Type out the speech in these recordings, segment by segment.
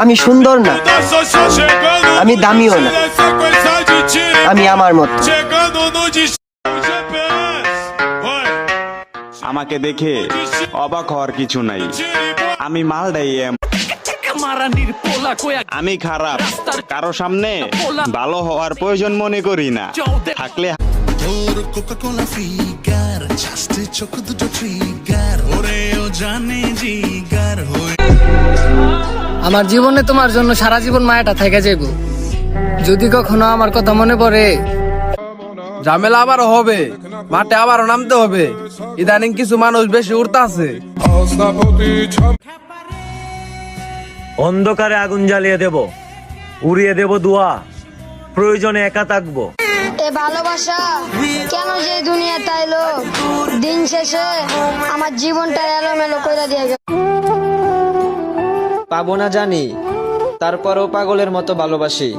আমি সুন্দর না, আমি দামিও না, আমি আমার মতো। আমাকে দেখে অবাক হওয়ার কিছু নাই, আমি মালডাই। আমি খারাপ, কারো সামনে ভালো হওয়ার প্রয়োজন মনে করি না। থাকলে আমার জীবনে তোমার জন্য সারা জীবন মায়াটা থেকে যাইব। যদি কখনো আমার কথা মনে পড়ে, ঝামেলা আবারও হবে, মাঠে আবারও নামতে হবে। ইদানিং কিছু মানুষ বেশি উড়তাছে। অন্ধকারে আগুন জ্বালিয়ে দেব, উড়িয়ে দেব ধোঁয়া, প্রয়োজনে একা থাকবো। এ ভালোবাসা কেন যে দুনিয়া তাইলো, দিন শেষে আমার জীবনটা এলোমেলো করে দিয়ে গেল। পাবো না জানি, তারপরও পাগলের মতো ভালোবাসি।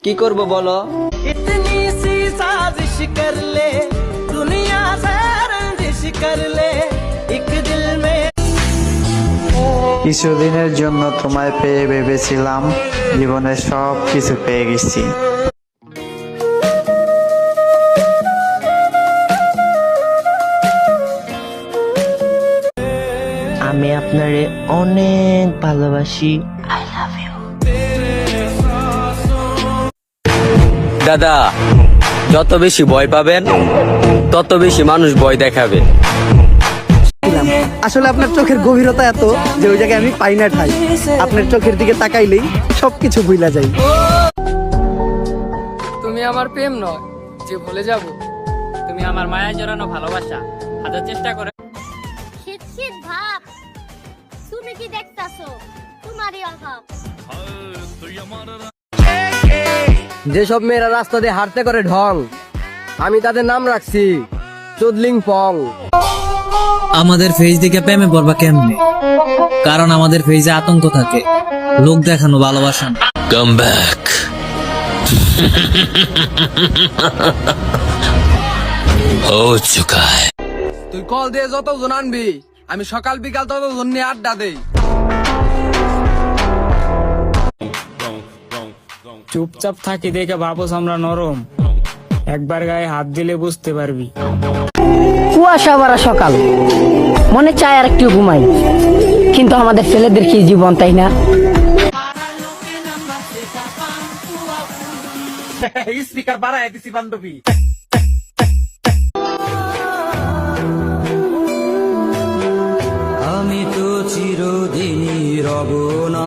কি করব বলো? কিছুদিনের জন্য তোমায় পেয়ে ভেবেছিলাম জীবনের সব কিছু পেয়ে গেছি। আমি আপনারে অনেক ভালোবাসি। I love you. দাদা, যত বেশি ভয় পাবেন তত বেশি মানুষ ভয় দেখাবে। আসলে আপনার চোখের গভীরতা এত যে ওই জায়গায় আমি পাই না ঠাই। আপনার চোখের দিকে তাকাইলেই সবকিছু ভুলা যায়। তুমি আমার প্রেম নয় যে ভুলে যাব, তুমি আমার মায়া জড়ানো ভালোবাসা। হাজার চেষ্টা করে শীত শীত ভাব, তুমি কি দেখতাছো? তোমারই অভাব। যেসব মেয়েরা রাস্তা দিয়ে হাঁটতে করে ঢং, আমি তাদের নাম রাখছি চুদলিং পং। আমাদের ফেজ দিকে প্রেমে পড়বা কেমনে? কারণ আমাদের ফেজে আতঙ্ক থাকে, লোক দেখানো ভালোবাসা না। Come back. হো চুকা হ্যায়। তুই কল দিয়ে যতজন আনবি, আমি সকাল বিকাল ততজন নিয়ে আড্ডা দেই। চুপচাপ থাকি দেখে ভাবস আমরা নরম, একবার গায়ে হাত দিলে বুঝতে পারবি। কুয়াশা ভরা সকাল, মনে চায় আর একটু ঘুমাই, কিন্তু আমাদের ছেলেদের কি জীবন, তাই না? স্পিকার বাড়ায় দিছি বান্ধবী। আমি তো চিরদিনই রব না।